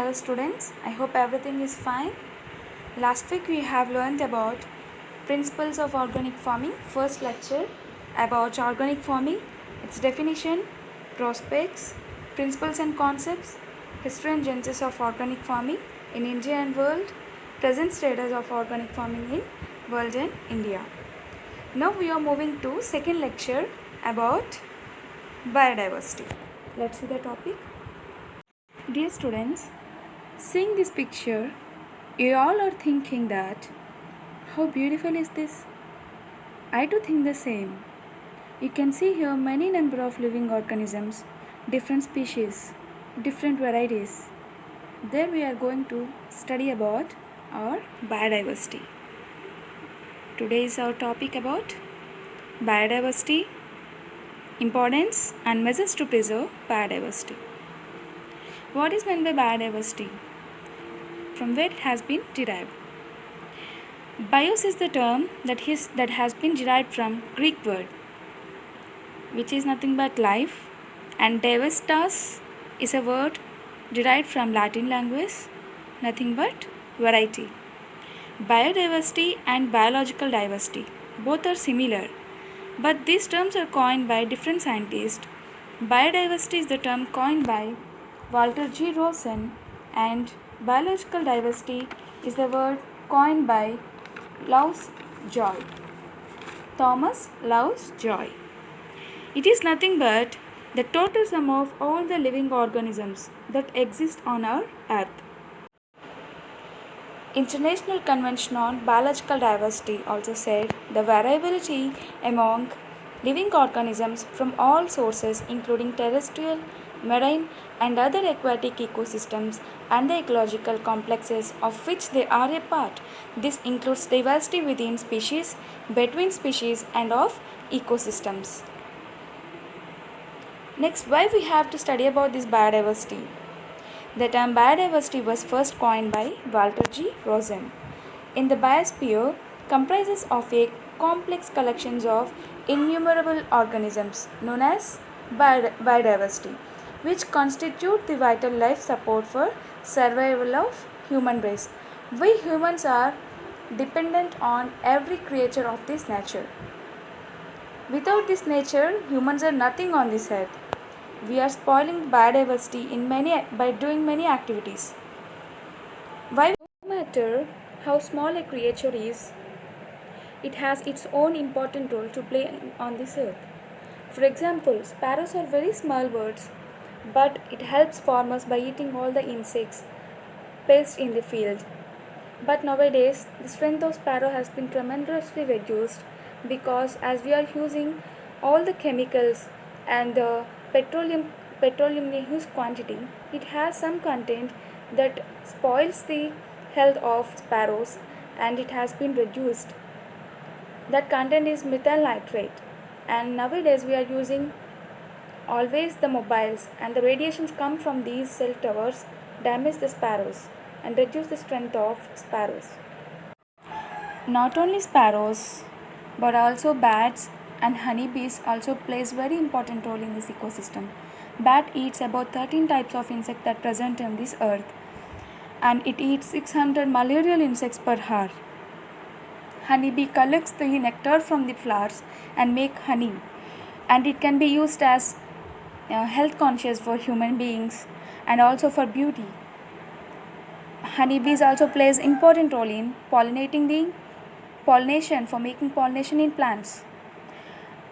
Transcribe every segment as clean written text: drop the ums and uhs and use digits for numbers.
Hello students, I hope everything is fine. Last week we have learned about principles of organic farming, first lecture about organic farming, its definition, prospects, principles and concepts, history and genesis of organic farming in India and world, present status of organic farming in world and India. Now we are moving to second lecture about biodiversity. Let's see the topic. Dear students, seeing this picture, you all are thinking that how beautiful is this? I too think the same. You can see here many number of living organisms, different species, different varieties. There we are going to study about our biodiversity. Today is our topic about biodiversity, importance and measures to preserve biodiversity. What is meant by biodiversity? From where it has been derived? Bios is the term that has been derived from Greek word, which is nothing but life, and diversitas is a word derived from Latin language, nothing but variety. Biodiversity and biological diversity both are similar, but these terms are coined by different scientists. Biodiversity is the term coined by Walter G. Rosen, and biological diversity is the word coined by Lovejoy. Thomas Lovejoy. It is nothing but the total sum of all the living organisms that exist on our earth. International Convention on Biological Diversity also said the variability among living organisms from all sources including terrestrial, marine and other aquatic ecosystems and the ecological complexes of which they are a part. This includes diversity within species, between species and of ecosystems. Next, why we have to study about this biodiversity? The term biodiversity was first coined by Walter G. Rosen. In the biosphere comprises of a complex collections of innumerable organisms known as biodiversity, which constitute the vital life support for survival of human race. We humans are dependent on every creature of this nature. Without this nature, humans are nothing on this earth. We are spoiling biodiversity by doing many activities. Why? No matter how small a creature is, it has its own important role to play on this earth. For example, sparrows are very small birds, but it helps farmers by eating all the insects placed in the field. But nowadays, the strength of sparrow has been tremendously reduced because as we are using all the chemicals and the petroleum in huge quantity, it has some content that spoils the health of sparrows and it has been reduced. That content is methyl nitrate, and nowadays we are using always the mobiles, and the radiations come from these cell towers damage the sparrows and reduce the strength of sparrows. Not only sparrows but also bats and honeybees also plays very important role in this ecosystem. Bat eats about 13 types of insects that present on this earth, and it eats 600 malarial insects per hour. Honeybee collects the nectar from the flowers and make honey, and it can be used as health conscious for human beings and also for beauty. Honeybees also plays important role in pollination for making pollination in plants.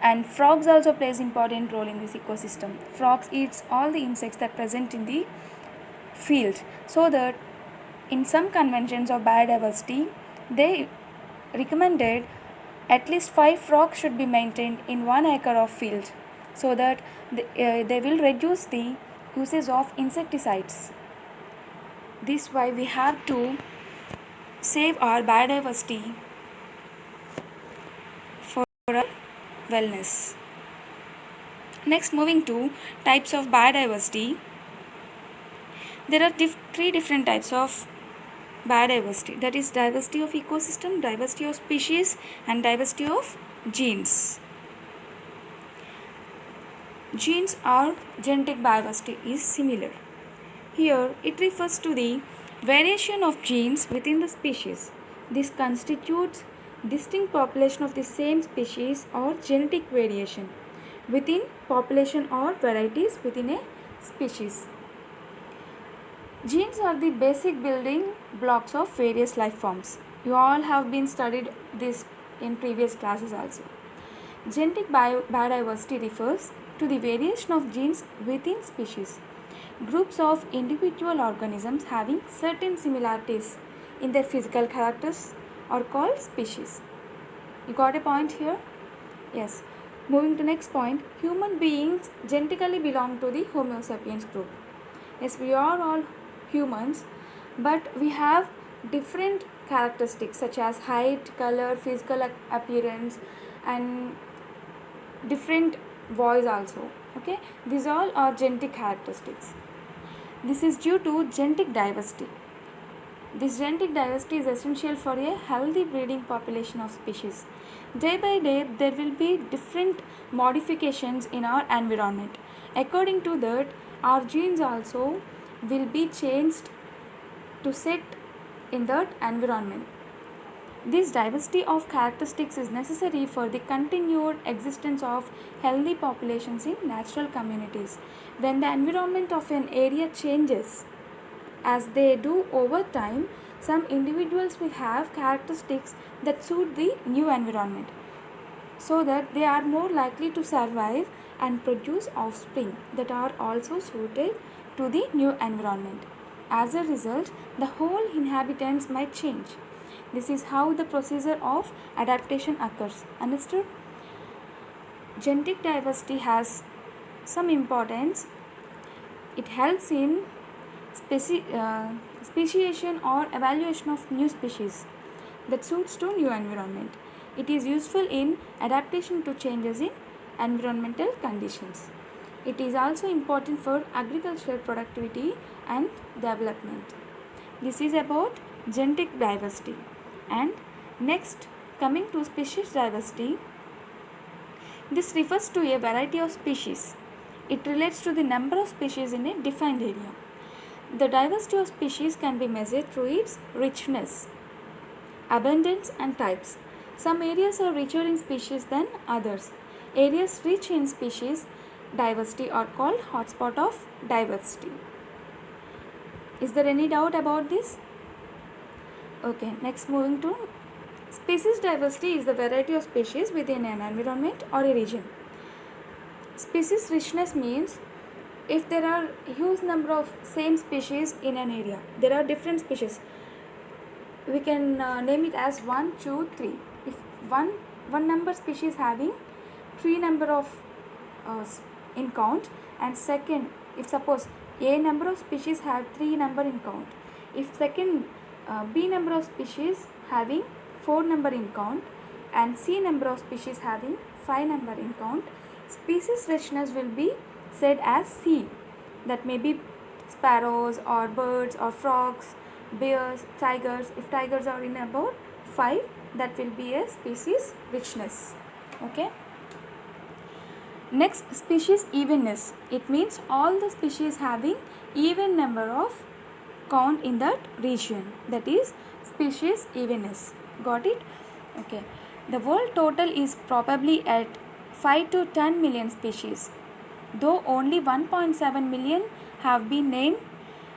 And frogs also plays important role in this ecosystem. Frogs eats all the insects that present in the field. So that in some conventions of biodiversity, they recommended at least 5 frogs should be maintained in 1 acre of field, so that they will reduce the usage of insecticides. This is why we have to save our biodiversity for our wellness. Next, moving to types of biodiversity. There are 3 different types of biodiversity, that is diversity of ecosystem, diversity of species and diversity of genes. Genes or genetic diversity is similar. Here, it refers to the variation of genes within the species. This constitutes distinct population of the same species or genetic variation within population or varieties within a species. Genes are the basic building blocks of various life forms. You all have been studied this in previous classes also. Genetic biodiversity refers to the variation of genes within species. Groups of individual organisms having certain similarities in their physical characters are called species. You got a point here? Yes. Moving to next point, human beings genetically belong to the Homo sapiens group. Yes, we are all humans, but we have different characteristics such as height, color, physical appearance, and different voice also. Okay, these all are genetic characteristics. This is due to genetic diversity. This genetic diversity is essential for a healthy breeding population of species. Day by day, there will be different modifications in our environment. According to that, our genes also will be changed to sit in that environment. This diversity of characteristics is necessary for the continued existence of healthy populations in natural communities. When the environment of an area changes, as they do over time, some individuals will have characteristics that suit the new environment, so that they are more likely to survive and produce offspring that are also suited to the new environment. As a result, the whole inhabitants might change. This is how the procedure of adaptation occurs. Understood? Genetic diversity has some importance. It helps in speciation or evaluation of new species that suits to new environment. It is useful in adaptation to changes in environmental conditions. It is also important for agricultural productivity and development. This is about genetic diversity. And next, coming to species diversity, this refers to a variety of species. It relates to the number of species in a defined area. The diversity of species can be measured through its richness, abundance, and types. Some areas are richer in species than others. Areas rich in species diversity are called hotspot of diversity. Is there any doubt about this? Okay, next moving to species diversity is the variety of species within an environment or a region. Species richness means if there are a huge number of same species in an area, there are different species. We can name it as 1, 2, 3. If one number species having 3 number of in count, and second, if suppose A number of species have 3 number in count, if second B number of species having 4 number in count, and C number of species having 5 number in count, species richness will be said as C. That may be sparrows or birds or frogs, bears, tigers. If tigers are in about 5, that will be a species richness. Okay. Next, species evenness. It means all the species having even number of count in that region. That is species evenness. Got it? Okay. The world total is probably at 5 to 10 million species, though only 1.7 million have been named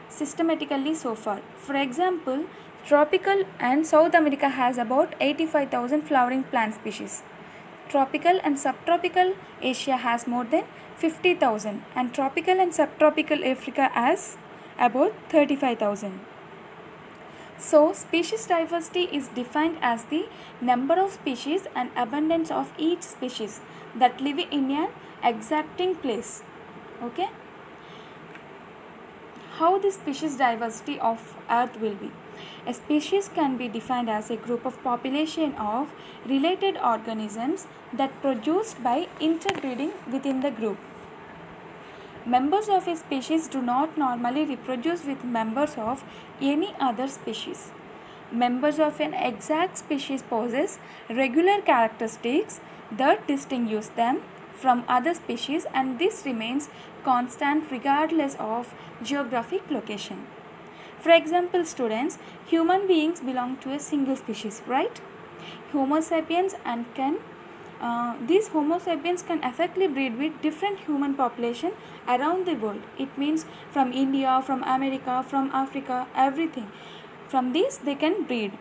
systematically so far. For example, tropical and South America has about 85,000 flowering plant species. Tropical and subtropical Asia has more than 50,000, and tropical and subtropical Africa has about 35,000. So, species diversity is defined as the number of species and abundance of each species that live in an exacting place. Okay? How the species diversity of Earth will be. A species can be defined as a group of population of related organisms that produced by interbreeding within the group. Members of a species do not normally reproduce with members of any other species. Members of an exact species possess regular characteristics that distinguish them from other species, and this remains constant regardless of geographic location. For example, students, human beings belong to a single species, right? Homo sapiens, and can these Homo sapiens can effectively breed with different human population around the world. It means from India, from America, from Africa, everything. From this they can breed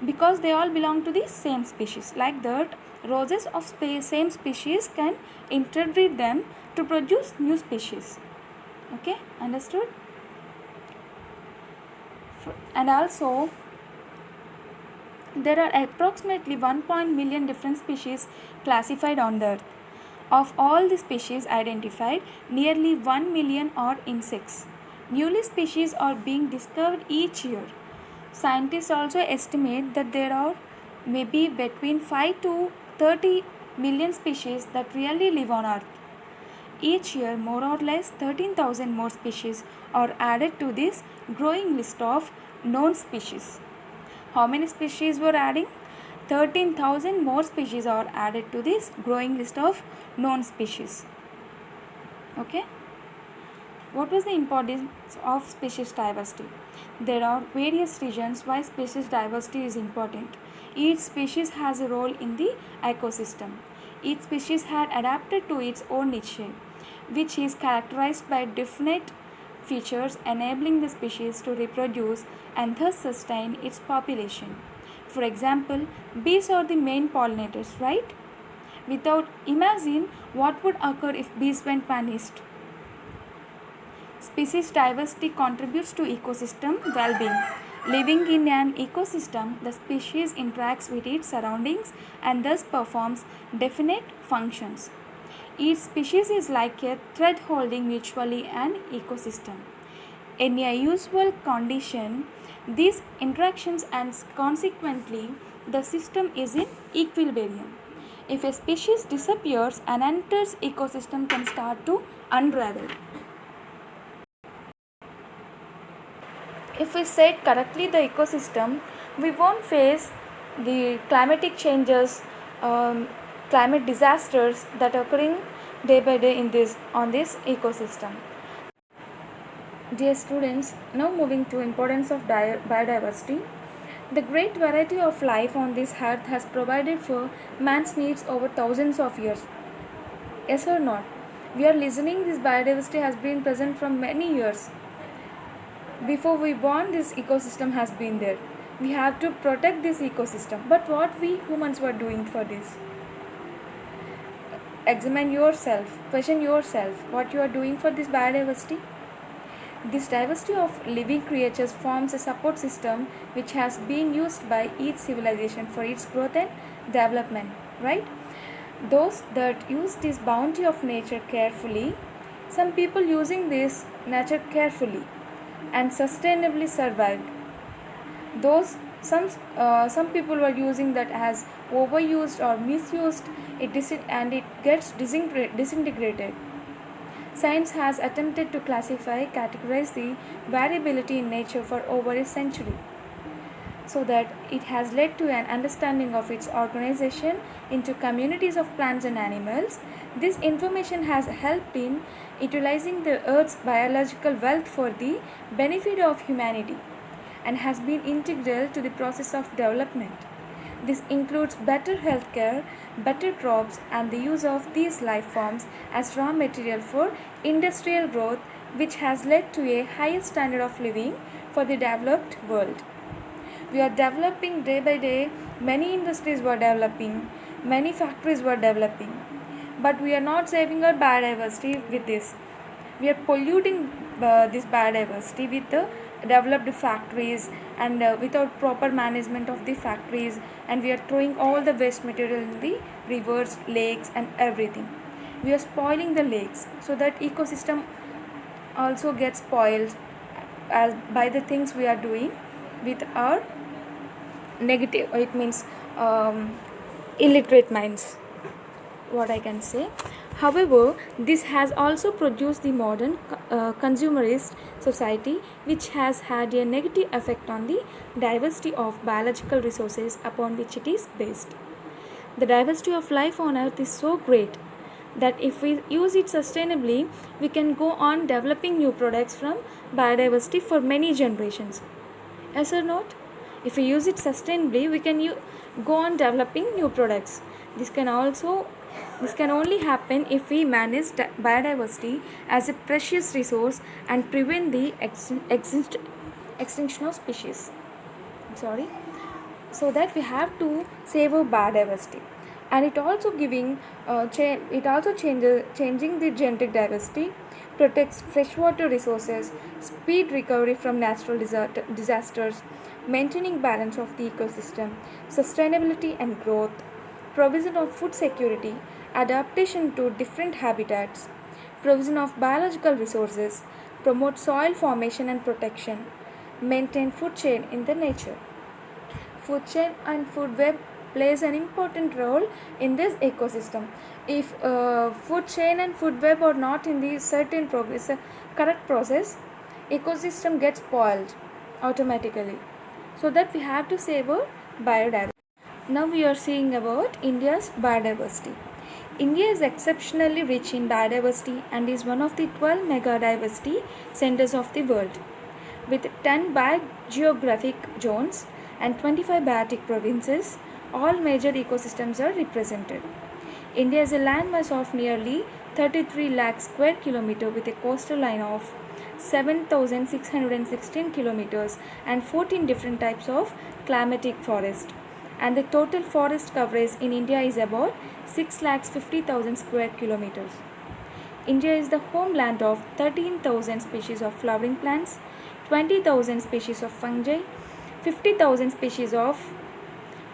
because they all belong to the same species. Like that, roses of same species can interbreed them to produce new species. Okay, understood? And also, there are approximately 1 million different species classified on the earth. Of all the species identified, nearly 1 million are insects. Newly species are being discovered each year. Scientists also estimate that there are maybe between 5 to 30 million species that really live on earth. Each year, more or less 13,000 more species are added to this growing list of known species. How many species were adding? 13,000 more species are added to this growing list of known species. Okay. What was the importance of species diversity? There are various reasons why species diversity is important. Each species has a role in the ecosystem. Each species had adapted to its own niche, which is characterized by definite features enabling the species to reproduce and thus sustain its population. For example, bees are the main pollinators, right? Imagine what would occur if bees went vanished. Species diversity contributes to ecosystem well-being. Living in an ecosystem, the species interacts with its surroundings and thus performs definite functions. Each species is like a thread holding mutually an ecosystem. In a usual condition, these interactions and consequently the system is in equilibrium. If a species disappears, an entire ecosystem can start to unravel. If we set correctly the ecosystem, we won't face the climatic changes, climate disasters that are occurring day by day on this ecosystem. Dear students, now moving to importance of biodiversity. The great variety of life on this earth has provided for man's needs over thousands of years. Yes or not? We are listening, this biodiversity has been present from many years. Before we born, this ecosystem has been there. We have to protect this ecosystem. But what we humans were doing for this? Examine yourself, question yourself what you are doing for this biodiversity. This diversity of living creatures forms a support system which has been used by each civilization for its growth and development, right? Those that use this bounty of nature carefully, some people using this nature carefully and sustainably survived. Some people were using that as overused or misused, and it gets disintegrated. Science has attempted to categorize the variability in nature for over a century, so that it has led to an understanding of its organization into communities of plants and animals. This information has helped in utilizing the Earth's biological wealth for the benefit of humanity and has been integral to the process of development. This includes better healthcare, better crops, and the use of these life forms as raw material for industrial growth, which has led to a higher standard of living for the developed world. We are developing day by day, many industries were developing, many factories were developing, but we are not saving our biodiversity with this. We are polluting this biodiversity with the developed factories and without proper management of the factories, and we are throwing all the waste material in the rivers, lakes, and everything. We are spoiling the lakes, so that ecosystem also gets spoiled as by the things we are doing with our negative, it means illiterate minds, what I can say. However, this has also produced the modern consumerist society, which has had a negative effect on the diversity of biological resources upon which it is based. The diversity of life on earth is so great that if we use it sustainably, we can go on developing new products from biodiversity for many generations. Yes or not? If we use it sustainably, we can go on developing new products. This can only happen if we manage biodiversity as a precious resource and prevent the extinction of species. Sorry. So that we have to save our biodiversity, and it also changing the genetic diversity, protects freshwater resources, speed recovery from natural disasters, maintaining balance of the ecosystem, sustainability and growth, provision of food security, adaptation to different habitats, provision of biological resources, promote soil formation and protection, maintain food chain in the nature. Food chain and food web plays an important role in this ecosystem. If food chain and food web are not in the correct process, ecosystem gets spoiled automatically. So that we have to save our biodiversity. Now we are seeing about India's biodiversity. India is exceptionally rich in biodiversity and is one of the 12 mega diversity centers of the world. With 10 biogeographic zones and 25 biotic provinces, all major ecosystems are represented. India is a landmass of nearly 33 lakh square kilometers with a coastal line of 7,616 kilometers and 14 different types of climatic forest. And the total forest coverage in India is about 6,50,000 square kilometers. India is the homeland of 13,000 species of flowering plants, 20,000 species of fungi, 50,000 species of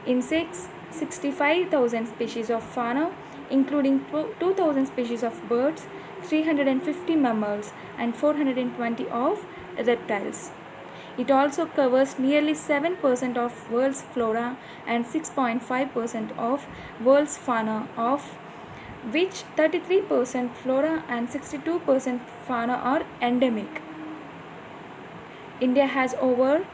insects, 65,000 species of fauna, including 2,000 species of birds, 350 mammals, and 420 of reptiles. It also covers nearly 7% of world's flora and 6.5% of world's fauna, of which 33% flora and 62% fauna are endemic. India has over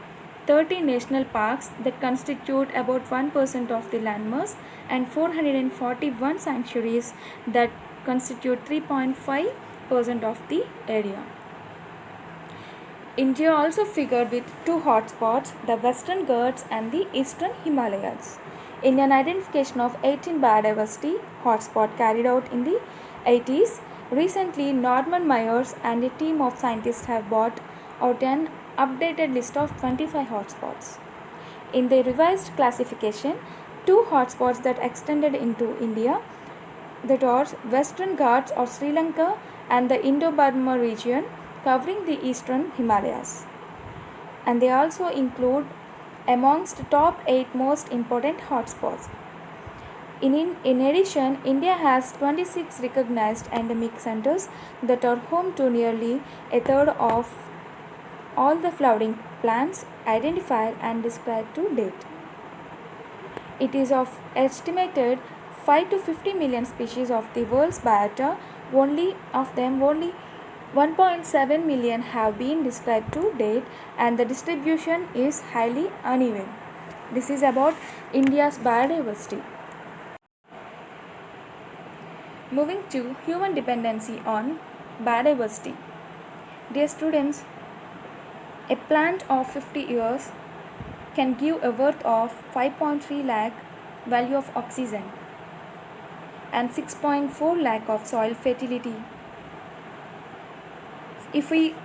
30 national parks that constitute about 1% of the landmass and 441 sanctuaries that constitute 3.5% of the area. India also figured with two hotspots, the Western Ghats and the Eastern Himalayas. In an identification of 18 biodiversity hotspots carried out in the 80s, recently Norman Myers and a team of scientists have brought out an updated list of 25 hotspots. In the revised classification, two hotspots that extended into India, that are Western Ghats of Sri Lanka and the Indo-Burma region covering the Eastern Himalayas. And they also include amongst the top 8 most important hotspots. In addition, India has 26 recognized endemic centers that are home to nearly a third of all the flowering plants identified and described to date. It is of estimated 5 to 50 million species of the world's biota. Only 1.7 million have been described to date, and the distribution is highly uneven. This is about India's biodiversity. Moving to human dependency on biodiversity. Dear students, a plant of 50 years can give a worth of 5.3 lakh value of oxygen and 6.4 lakh of soil fertility. If we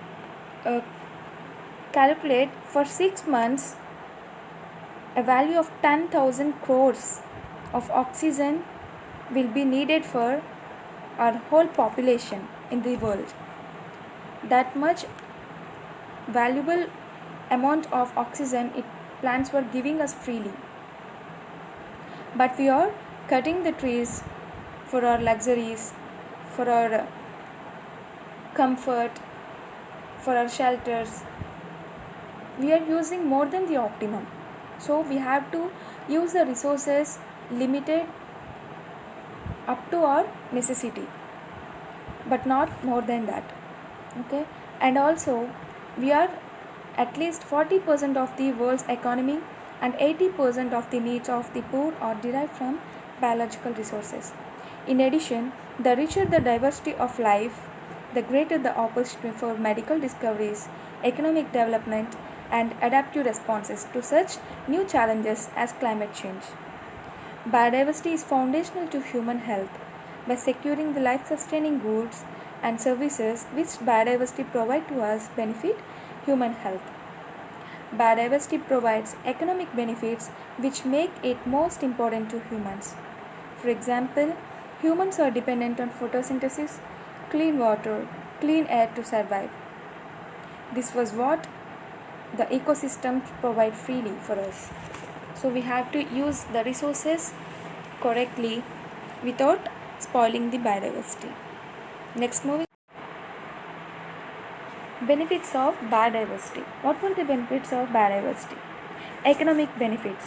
calculate for 6 months, a value of 10,000 crores of oxygen will be needed for our whole population in the world. That much valuable amount of oxygen plants were giving us freely. But we are cutting the trees for our luxuries, for our comfort, for our shelters. We are using more than the optimum. So we have to use the resources limited up to our necessity, but not more than that. Okay, and also we are at least 40% of the world's economy and 80% of the needs of the poor are derived from biological resources. In addition, the richer the diversity of life, the greater the opportunity for medical discoveries, economic development, and adaptive responses to such new challenges as climate change. Biodiversity is foundational to human health. By securing the life sustaining goods and services which biodiversity provide to us benefit human health. Biodiversity provides economic benefits which make it most important to humans. For example, humans are dependent on photosynthesis, clean water, clean air to survive. This was what the ecosystems provide freely for us. So we have to use the resources correctly without spoiling the biodiversity. Next, moving. Benefits of biodiversity. What were the benefits of biodiversity? Economic benefits.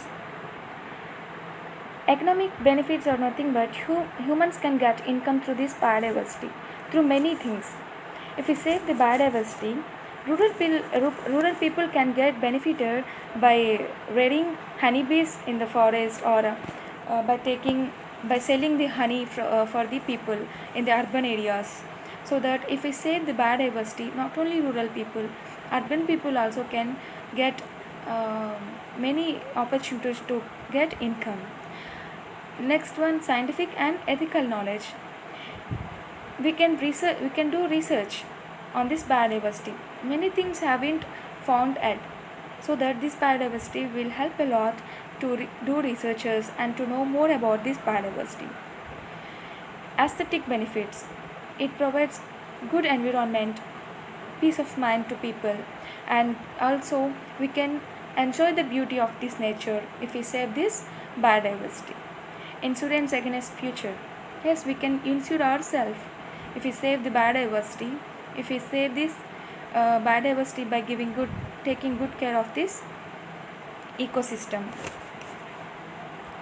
Economic benefits are nothing but humans can get income through this biodiversity through many things. If we save the biodiversity, rural people can get benefited by rearing honeybees in the forest, or by selling the honey for the people in the urban areas. So that if we save the biodiversity, not only rural people, urban people also can get many opportunities to get income. Next one, scientific and ethical knowledge. We can do research on this biodiversity. Many things haven't found yet, so that this biodiversity will help a lot to do researchers and to know more about this biodiversity. Aesthetic benefits. It provides good environment, peace of mind to people, and also we can enjoy the beauty of this nature if we save this biodiversity. Insurance against future. Yes, we can insure ourselves if we save the biodiversity. If we save this biodiversity by taking good care of this ecosystem.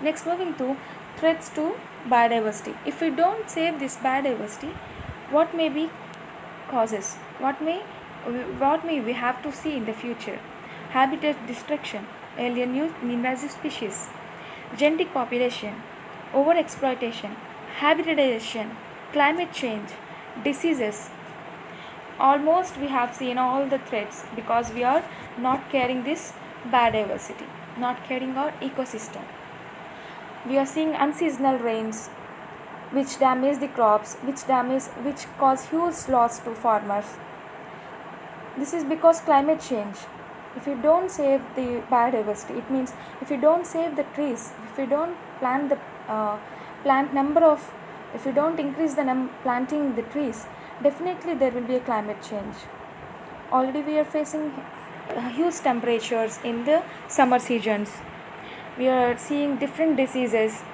Next, moving to threats to biodiversity. If we don't save this biodiversity, what may be causes? What may we have to see in the future? Habitat destruction, alien invasive species, genetic population, overexploitation, habitatization, climate change, diseases. Almost we have seen all the threats because we are not caring this biodiversity, not caring our ecosystem. We are seeing unseasonal rains which damage the crops, which cause huge loss to farmers. This is because climate change. If you don't save the biodiversity, it means if you don't save the trees, if you don't plant the if you don't increase the planting the trees, definitely there will be a climate change. Already we are facing huge temperatures in the summer seasons. We are seeing different diseases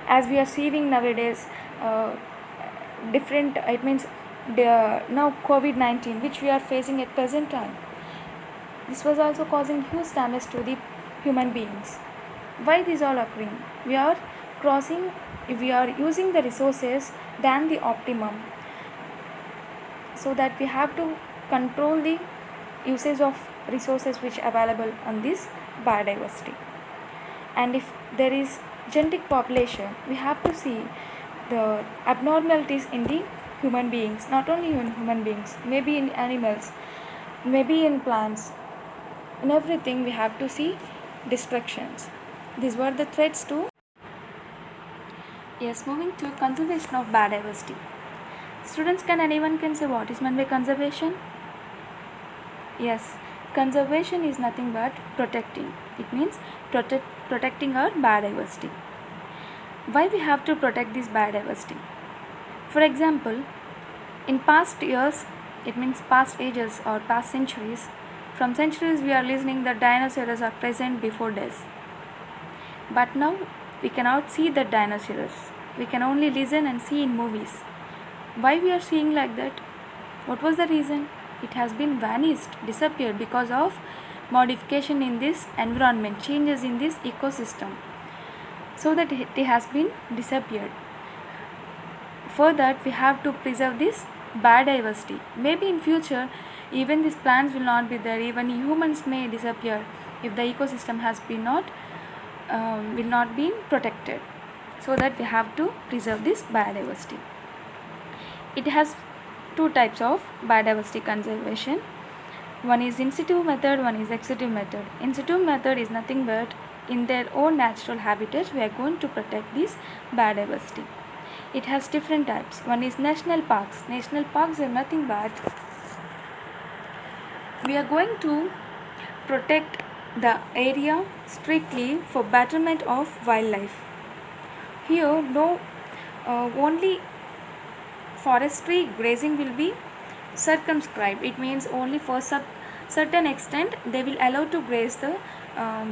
as we are seeing nowadays. It means now COVID-19, which we are facing at present time. This was also causing huge damage to the human beings. Why this all occurring? We are using the resources than the optimum, so that we have to control the usage of resources which are available on this biodiversity. And if there is genetic population, we have to see the abnormalities in the human beings, not only in human beings, maybe in animals, maybe in plants. In everything we have to see destructions. These were the threats to. Yes, moving to conservation of biodiversity. Students, can anyone can say what is meant by conservation? Yes, conservation is nothing but protecting. It means protecting our biodiversity. Why we have to protect this biodiversity? For example, in past years, it means past ages or past centuries, from centuries we are listening that dinosaurs are present before death. But now we cannot see the dinosaurs. We can only listen and see in movies. Why we are seeing like that? What was the reason? It has been vanished, disappeared because of modification in this environment, changes in this ecosystem, so that it has been disappeared. For that we have to preserve this biodiversity. Maybe in future even these plants will not be there, even humans may disappear if the ecosystem has been not will not be protected. so that we have to preserve this biodiversity. It has two types of biodiversity conservation. One is in situ method, one is ex situ method. In situ method is nothing but in their own natural habitat we are going to protect this biodiversity. It has different types. One is national parks. National parks are nothing but we are going to protect the area strictly for betterment of wildlife. Here only forestry grazing will be circumscribed. It means only for certain extent they will allow to graze the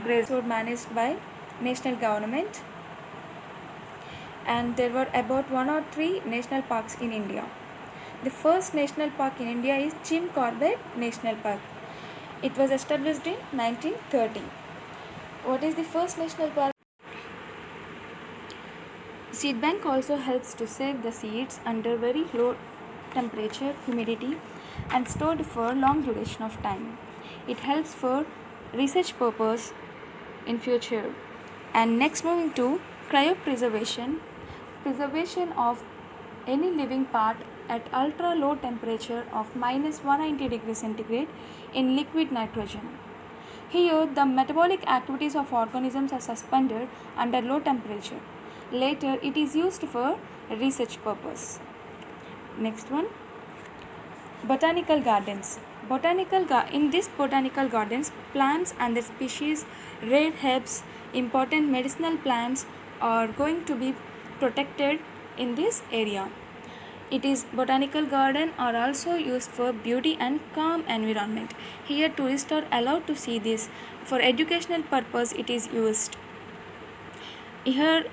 graze road managed by national government, and there were about 1 or 3 national parks in India. The first national park in India is Jim Corbett National Park. It was established in 1930. What is the first national park? Seed bank also helps to save the seeds under very low temperature, humidity, and stored for long duration of time. It helps for research purpose in future. And next, moving to cryopreservation, preservation of any living part at ultra low temperature of -190 degrees centigrade in liquid nitrogen. Here, the metabolic activities of organisms are suspended under low temperature. Later, it is used for research purpose. Next one, botanical gardens. In this botanical gardens, plants and their species, rare herbs, important medicinal plants are going to be protected in this area. It is botanical garden are also used for beauty and calm environment. Here tourists are allowed to see this. For educational purpose it is used. Here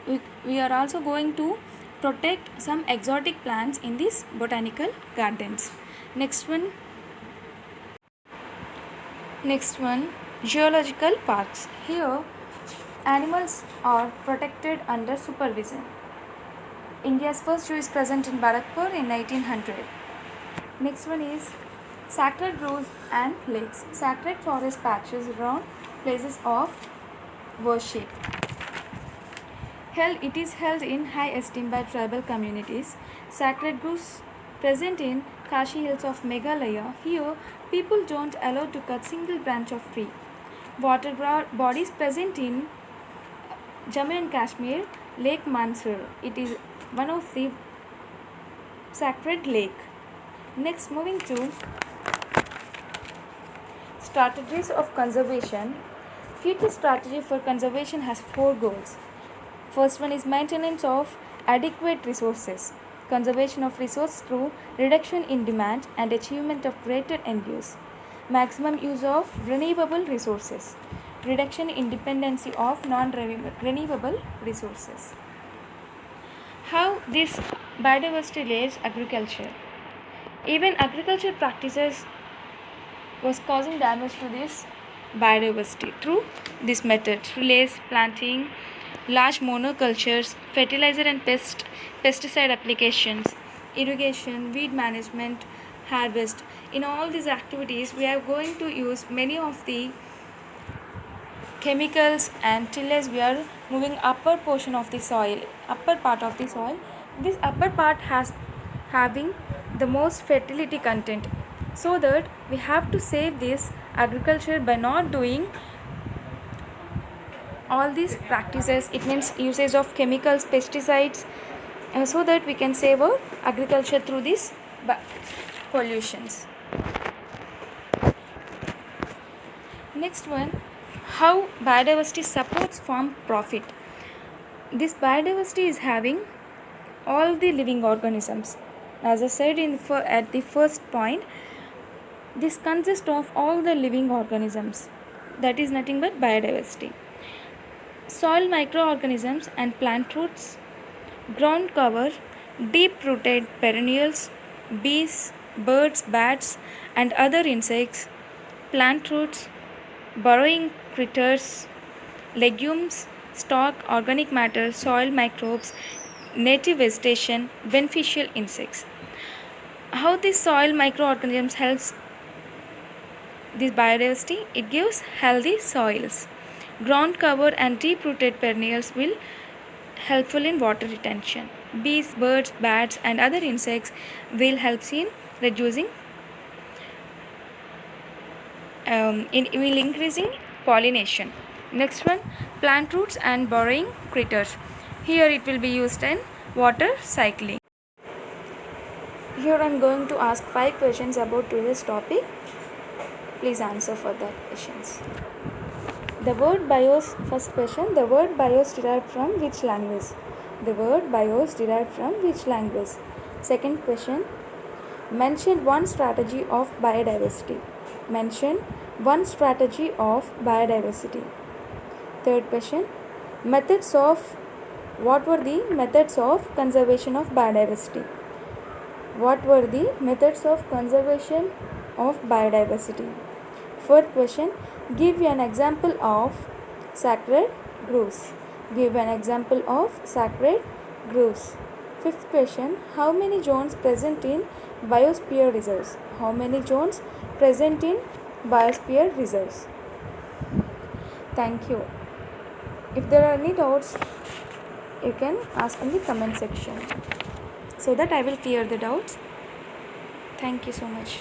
we are also going to protect some exotic plants in these botanical gardens. Next one, zoological parks. Here animals are protected under supervision. India's first zoo is present in Barakpur in 1900. Next one is sacred groves and lakes. Sacred forest patches around places of worship. It is held in high esteem by tribal communities. Sacred groves present in Kashi Hills of Meghalaya. Here, people don't allow to cut single branch of tree. Water bodies present in Jammu and Kashmir, Lake Mansur. It is one of the sacred lake. Next, moving to strategies of conservation. Future strategy for conservation has 4 goals. First one is maintenance of adequate resources. Conservation of resource through reduction in demand and achievement of greater end use. Maximum use of renewable resources. Reduction in dependency of non-renewable resources. How this biodiversity relates agriculture. Even agriculture practices was causing damage to this biodiversity through this method. Relays planting, large monocultures, fertilizer and pesticide applications, irrigation, weed management, harvest. In all these activities, we are going to use many of the chemicals, and till as we are moving upper portion of the soil, upper part of the soil, this upper part has having the most fertility content, so that we have to save this agriculture by not doing all these practices. It means usage of chemicals, pesticides, so that we can save our agriculture through these pollutions. Next one, how biodiversity supports farm profit. This biodiversity is having all the living organisms. As I said at the first point, this consists of all the living organisms. That is nothing but biodiversity. Soil microorganisms and plant roots, ground cover, deep-rooted perennials, bees, birds, bats, and other insects, plant roots, burrowing critters, legumes, stock, organic matter, soil microbes, native vegetation, beneficial insects. How this soil microorganisms helps this biodiversity? It gives healthy soils. Ground cover and deep-rooted perennials will helpful in water retention. Bees, birds, bats, and other insects will help in reducing will increasing pollination. Next one, plant roots and burrowing critters. Here it will be used in water cycling. Here I am going to ask 5 questions about today's topic. Please answer for that questions. The word bios, first question, the word bios derived from which language? The word bios derived from which language? Second question, mention one strategy of biodiversity. Mention one strategy of biodiversity. Third question, what were the methods of conservation of biodiversity? What were the methods of conservation of biodiversity? Fourth question, give an example of sacred groves. Give an example of sacred groves. Fifth question, how many zones present in biosphere reserves? How many zones present in biosphere reserves? Thank you. If there are any doubts, you can ask in the comment section so that I will clear the doubts. Thank you so much.